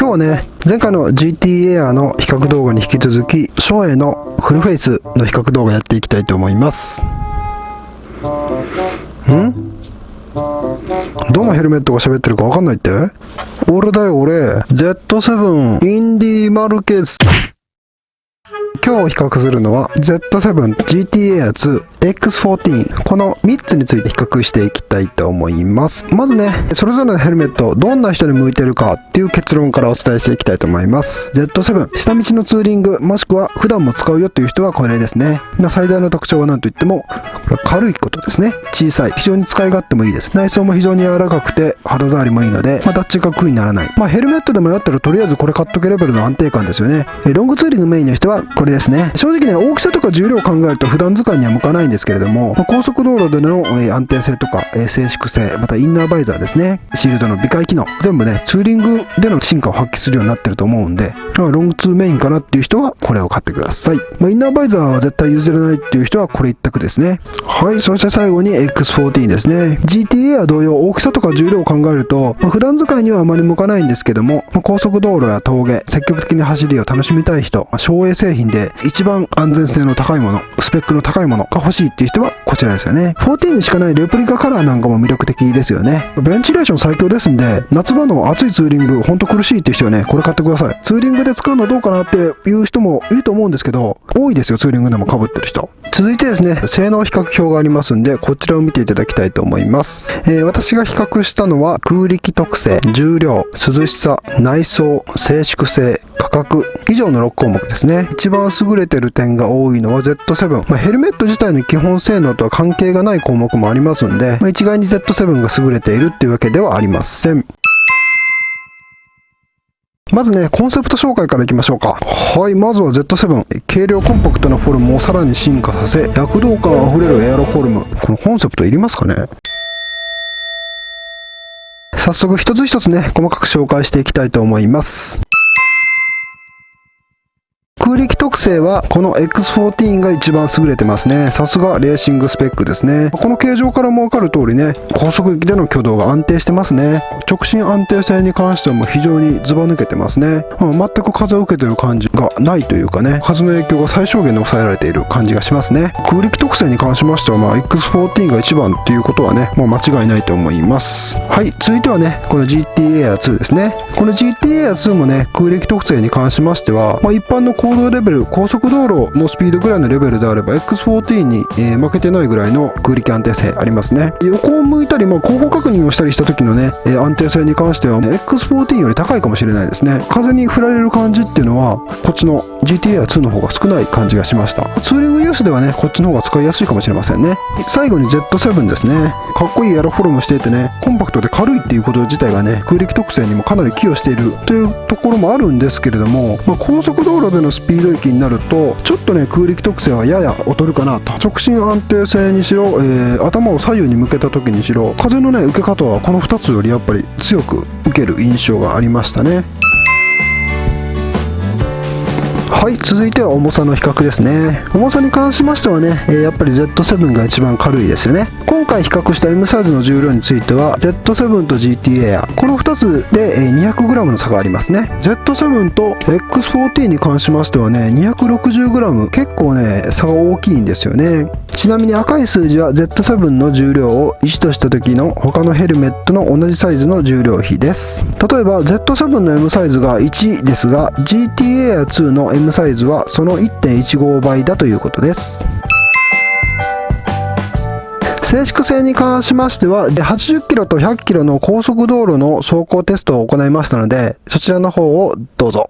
今日はね、前回の GT Air の比較動画に引き続き、照英のフルフェイスの比較動画やっていきたいと思います。どのヘルメットが喋ってるか分かんないって？俺だよ俺、Z7 インディマルケス。今日比較するのは Z7 GT Air 2 X14 この3つについて比較していきたいと思います。まずね、それぞれのヘルメットどんな人に向いてるかっていう結論からお伝えしていきたいと思います。 Z7 下道のツーリングもしくは普段も使うよという人はこれですね。最大の特徴は何といってもこれ軽いことですね。小さい、非常に使い勝手もいいです。内装も非常に柔らかくて肌触りもいいので、ダッチが苦にならない。ヘルメットで迷ったらとりあえずこれ買っとけレベルの安定感ですよね。ロングツーリングメインの人はこれですね。正直ね、大きさとか重量を考えると普段使いには向かないんですけれども、高速道路での安定性とか静粛性、またインナーバイザーですね、シールドの微解機能、全部ねツーリングでの進化を発揮するようになってると思うんで、ロングツーメインかなっていう人はこれを買ってください。インナーバイザーは絶対譲れないっていう人はこれ一択ですね。はい、そして最後に X14 ですね。 GTA は同様大きさとか重量を考えると、普段使いにはあまり向かないんですけども、高速道路や峠、積極的に走りを楽しみたい人、照英製品で一番安全性の高いもの、スペックの高いものが欲しいっていう人はこちらですよね。14にしかないレプリカカラーなんかも魅力的ですよね。ベンチレーション最強ですんで、夏場の暑いツーリングほんと苦しいっていう人はね、これ買ってください。ツーリングで使うのどうかなっていう人もいると思うんですけど、多いですよ、ツーリングでも被ってる人。続いてですね、性能比較表がありますんで、こちらを見ていただきたいと思います。私が比較したのは空力特性、重量、涼しさ、内装、静粛性、価格以上の6項目ですね。一番優れてる点が多いのは Z7、ヘルメット自体の基本性能とは関係がない項目もありますんで、一概に Z7 が優れているっていうわけではありません。まずね、コンセプト紹介からいきましょうか。はい、まずは Z7。軽量コンパクトなフォルムをさらに進化させ、躍動感あふれるエアロフォルム。このコンセプトいりますかね？早速一つ一つね、細かく紹介していきたいと思います。空力特性はこの X14 が一番優れてますね。さすがレーシングスペックですね。この形状からもわかる通りね、高速域での挙動が安定してますね。直進安定性に関しても非常にズバ抜けてますね。全く風を受けてる感じがないというかね、風の影響が最小限で抑えられている感じがしますね。空力特性に関しましてはX14 が一番っていうことはね、間違いないと思います。はい、続いてはね、この GT Air 2ですね。この GT Air 2もね、空力特性に関しましては、一般の行動レベル、高速道路のスピードぐらいのレベルであれば X14 に、負けてないぐらいの空力安定性ありますね。横を向いたり、後方確認をしたりした時のね、安定性に関しては X14 より高いかもしれないですね。風に振られる感じっていうのはこっちの GT Air 2の方が少ない感じがしました。ツーリングユースではね、こっちの方が使いやすいかもしれませんね。最後に Z7 ですね。かっこいいエアロフォルムしていてね、コンパクトで軽いっていうこと自体がね、空力特性にもかなり寄与しているというところもあるんですけれども、高速道路でのスピード域になるとちょっとね、空力特性はやや劣るかなと。直進安定性にしろ、頭を左右に向けた時にしろ、風のね受け方はこの2つよりやっぱり強く受ける印象がありましたね。はい、続いては重さの比較ですね。重さに関しましてはね、やっぱり Z7 が一番軽いですよね。今回比較した M サイズの重量については Z7 と GT Air この2つで 200g の差がありますね。 Z7 と X14 に関しましてはね 260g、 結構ね差が大きいんですよね。ちなみに赤い数字は Z7 の重量を1とした時の他のヘルメットの同じサイズの重量比です。例えば Z7 の M サイズが1ですが GT Air 2の M サイズはその 1.15 倍だということです。静粛性に関しましては80キロと100キロの高速道路の走行テストを行いましたので、そちらの方をどうぞ。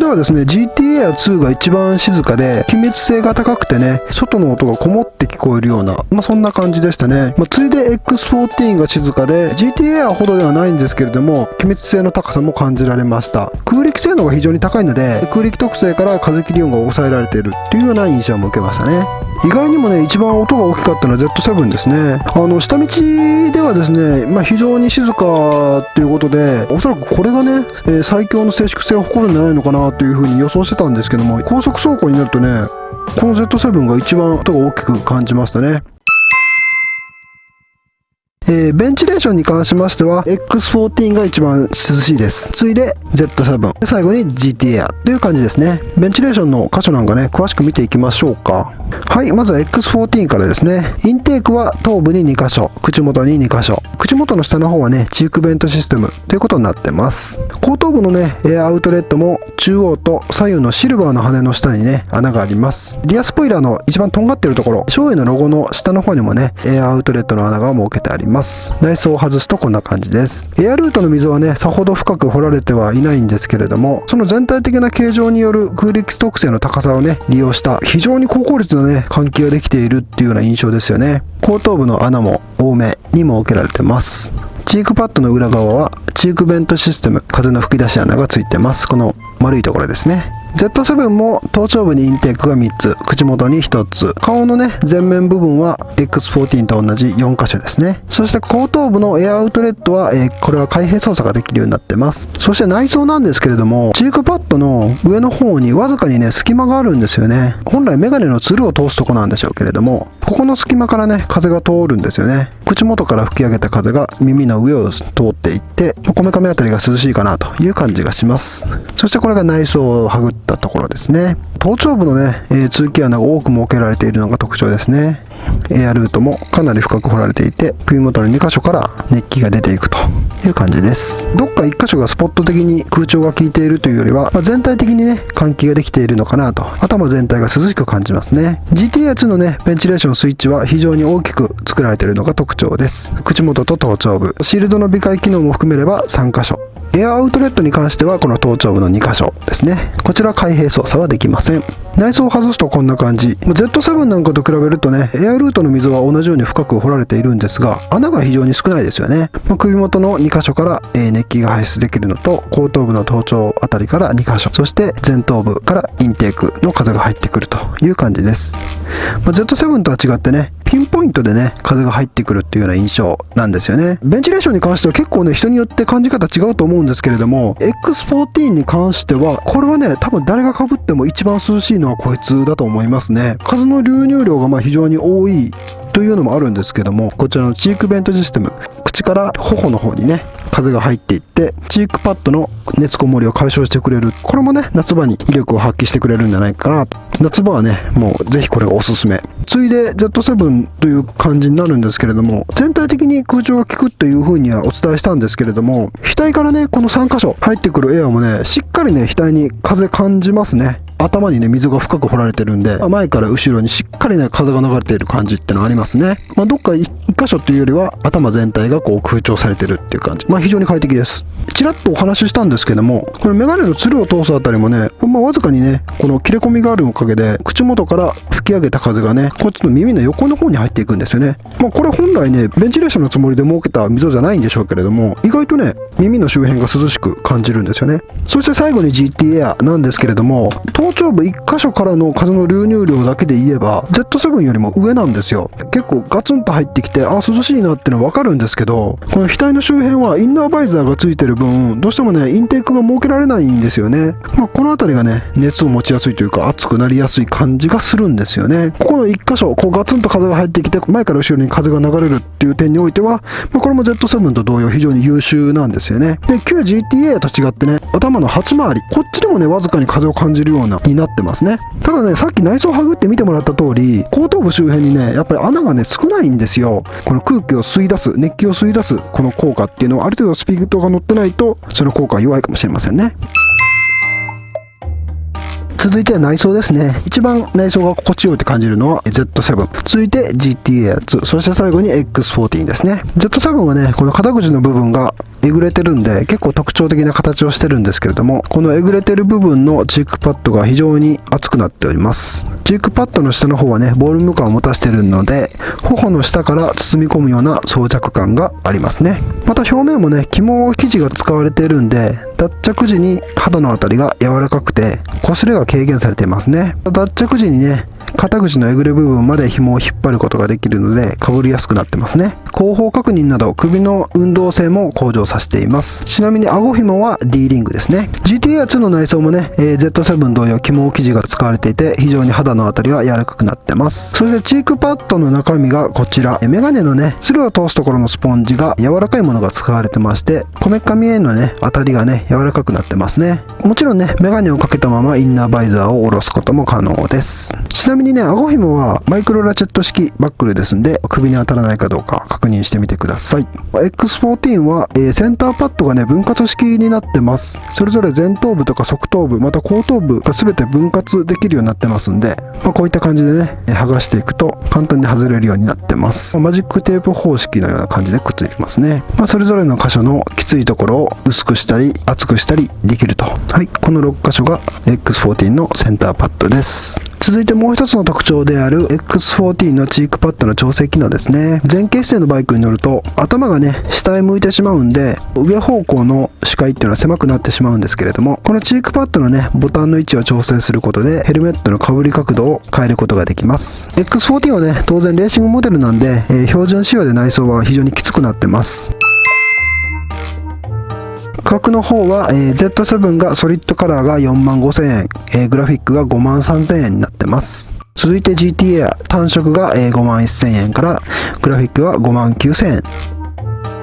ではですね、GTR2 が一番静かで、気密性が高くてね、外の音がこもって聞こえるような、そんな感じでしたね。次いで X14 が静かで、GTR ほどではないんですけれども、気密性の高さも感じられました。空力性能が非常に高いので、空力特性から風切り音が抑えられているっていうような印象も受けましたね。意外にもね、一番音が大きかったのは Z7 ですね。下道ではですね、非常に静かということで、おそらくこれがね、最強の静粛性を誇るんじゃないのかなというふうに予想してたんですけども、高速走行になるとね、この Z7 が一番音が大きく感じましたね。ベンチレーションに関しましては X14 が一番涼しいです。次いで Z7 で最後に GTR という感じですね。ベンチレーションの箇所なんかね、詳しく見ていきましょうか。はい、まずは X14 からですね。インテークは頭部に2箇所、口元に2箇所、口元の下の方はね、チークベントシステムということになってます。後頭部のね、エアアウトレットも中央と左右のシルバーの羽の下にね、穴があります。リアスポイラーの一番とんがっているところ、正面のロゴの下の方にもね、エアアウトレットの穴が設けてあります。内装を外すとこんな感じです。エアルートの溝はね、さほど深く掘られてはいないんですけれども、その全体的な形状による空力特性の高さをね、利用した非常に高効率なね、換気ができているっていうような印象ですよね。後頭部の穴も多めに設けられてます。チークパッドの裏側はチークベントシステム、風の吹き出し穴がついてます。この丸いところですね。Z7 も頭頂部にインテークが3つ、口元に1つ、顔のね、前面部分は X14 と同じ4箇所ですね。そして後頭部のエアアウトレットは、これは開閉操作ができるようになってます。そして内装なんですけれども、チークパッドの上の方にわずかにね、隙間があるんですよね。本来メガネのつるを通すとこなんでしょうけれども、ここの隙間からね、風が通るんですよね。口元から吹き上げた風が耳の上を通っていって、こめかみあたりが涼しいかなという感じがします。そしてこれが内装をはぐったところですね。頭頂部のね、通気穴が多く設けられているのが特徴ですね。エアルートもかなり深く掘られていて、首元の2箇所から熱気が出ていくという感じです。どっか1箇所がスポット的に空調が効いているというよりは、全体的にね、換気ができているのかなと、頭全体が涼しく感じますね。GTR2 のね、ベンチレーションスイッチは非常に大きく作られているのが特徴です。口元と頭頂部、シールドの微解機能も含めれば3箇所。エアアウトレットに関してはこの頭頂部の2箇所ですね。こちら開閉操作はできません。内装を外すとこんな感じ。Z7 なんかと比べるとね、エアルートの溝は同じように深く掘られているんですが、穴が非常に少ないですよね。首元の2箇所から熱気が排出できるのと、後頭部の頭頂あたりから2箇所、そして前頭部からインテークの風が入ってくるという感じです。Z7 とは違ってね、ピンポイントでね、風が入ってくるっていうような印象なんですよね。ベンチレーションに関しては結構ね、人によって感じ方違うと思うんですけれども、X14 に関しては、これはね、多分誰が被っても一番涼しいのはこいつだと思いますね。風の流入量が非常に多いというのもあるんですけども、こちらのチークベントシステム、口から頬の方にね、風が入っていって、チークパッドの熱こもりを解消してくれる。これもね、夏場に威力を発揮してくれるんじゃないかなと。夏場はね、もうぜひこれがおすすめ。次いで Z7 という感じになるんですけれども、全体的に空調が効くという風にはお伝えしたんですけれども、額からね、この3箇所入ってくるエアもね、しっかりね、額に風感じますね。頭にね、溝が深く掘られてるんで、前から後ろにしっかりね、風が流れている感じってのはありますね。どっか一箇所っていうよりは、頭全体がこう空調されてるっていう感じ。非常に快適です。ちらっとお話ししたんですけども、これメガネのつるを通すあたりもね、わずかにね、この切れ込みがあるおかげで、口元から吹き上げた風がね、こっちの耳の横の方に入っていくんですよね。これ本来ね、ベンチレーションのつもりで設けた溝じゃないんでしょうけれども、意外とね、耳の周辺が涼しく感じるんですよね。そして最後に GT エアなんですけれども、頭頂部1箇所からの風の流入量だけで言えば Z7 よりも上なんですよ。結構ガツンと入ってきて、涼しいなってのはわかるんですけど、この額の周辺はインナーバイザーがついてる分、どうしてもね、インテークが設けられないんですよね。この辺りがね、熱を持ちやすいというか、熱くなりやすい感じがするんですよね。ここの1箇所、こうガツンと風が入ってきて、前から後ろに風が流れるっていう点においては、これも Z7 と同様非常に優秀なんですよね。で、旧 GTA と違ってね、頭の8回り、こっちでもね、わずかに風を感じるようなになってますね。ただね、さっき内装をはぐって見てもらった通り、後頭部周辺にね、やっぱり穴がね、少ないんですよ。この空気を吸い出す、熱気を吸い出す、この効果っていうのは、ある程度スピードが乗ってないと、その効果は弱いかもしれませんね。続いては内装ですね。一番内装が心地よいと感じるのは Z7。続いて GTR2。そして最後に X14 ですね。Z7 はね、この肩口の部分がえぐれてるんで結構特徴的な形をしてるんですけれども、このえぐれてる部分のチークパッドが非常に厚くなっております。チークパッドの下の方はねボリューム感を持たせているので、頬の下から包み込むような装着感がありますね。また表面もね起毛生地が使われているんで、脱着時に肌のあたりが柔らかくて擦れが軽減されていますね。脱着時にね肩口のえぐれ部分まで紐を引っ張ることができるので被りやすくなってますね。後方確認など首の運動性も向上させています。ちなみに顎紐は D リングですね。 GT-R2 の内装もね、Z7 同様起毛生地が使われていて非常に肌のあたりは柔らかくなってます。そしてチークパッドの中身がこちら、メガネのねつるを通すところのスポンジが柔らかいものが使われてまして、こめかみへのね当たりがね柔らかくなってますね。もちろんねメガネをかけたままインナーバイザーを下ろすことも可能です。ちなみにね顎紐はマイクロラチェット式バックルですんで、首に当たらないかどうか確認してみてください。 X14 は、センターパッドがね分割式になってます。それぞれ前頭部とか側頭部また後頭部が全て分割できるようになってますんで、こういった感じでね剥がしていくと簡単に外れるようになってます。マジックテープ方式のような感じでくっついてますね。それぞれの箇所のきついところを薄くしたり厚くしたりできると。はい、この6箇所が X14 のセンターパッドです。続いてもう一つの特徴である X14 のチークパッドの調整機能ですね。前傾姿勢のバイクに乗ると頭がね下へ向いてしまうんで、上方向の視界っていうのは狭くなってしまうんですけれども、このチークパッドのねボタンの位置を調整することでヘルメットのかぶり角度を変えることができます。 X14 はね当然レーシングモデルなんで、標準仕様で内装は非常にきつくなってます。価格の方は、Z7 がソリッドカラーが45,000円、グラフィックが53,000円になってます。続いて GT-R 単色が、51,000円からグラフィックが59,000円。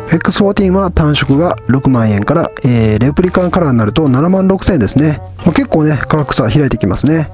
X14 は単色が6万円から、レプリカカラーになると76,000円ですね。結構ね価格差開いてきますね。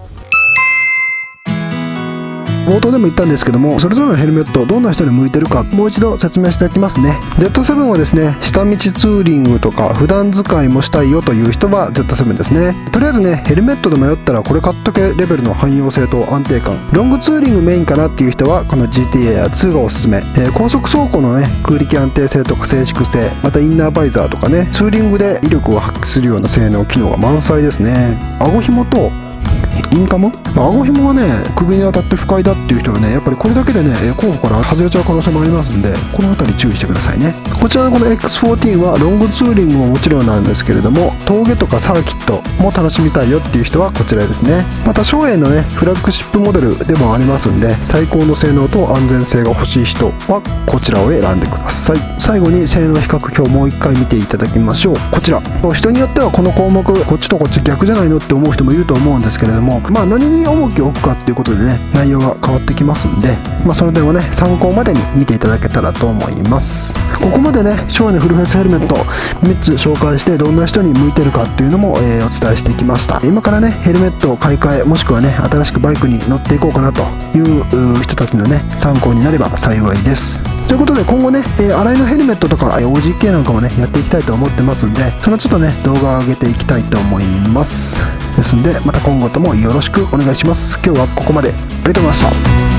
冒頭でも言ったんですけども、それぞれのヘルメットどんな人に向いてるかもう一度説明しておきますね。 Z7 はですね下道ツーリングとか普段使いもしたいよという人は Z7 ですね。とりあえずねヘルメットで迷ったらこれ買っとけレベルの汎用性と安定感、ロングツーリングメインかなっていう人はこの GT-R2 がおすすめ。高速走行のね空力安定性とか静粛性、またインナーバイザーとかねツーリングで威力を発揮するような性能機能が満載ですね。顎紐とインカム、顎紐がね首に当たって不快だっていう人はねやっぱりこれだけでね候補から外れちゃう可能性もありますんで、この辺り注意してくださいね。こちらのこの X14 はロングツーリングももちろんなんですけれども、峠とかサーキットも楽しみたいよっていう人はこちらですね。また松園のねフラッグシップモデルでもありますんで、最高の性能と安全性が欲しい人はこちらを選んでください。最後に性能比較表もう一回見ていただきましょう。こちら人によってはこの項目こっちとこっち逆じゃないのって思う人もいると思うんですけれども、何に重きを置くかっていうことでね内容が変わってきますんで、その点はね参考までに見ていただけたらと思います。ここまでね松園のフルフェイスヘルメット3つ紹介してどんな人に向いてるかっていうのも、お伝えしてきました。今からねヘルメットを買い替えもしくはね新しくバイクに乗っていこうかなという人たちのね参考になれば幸いです。ということで今後ね、洗いのヘルメットとか OGK なんかもねやっていきたいと思ってますんで、そのちょっとね動画を上げていきたいと思います。ですんでまた今後ともよろしくお願いします。今日はここまで。ありがとうございました。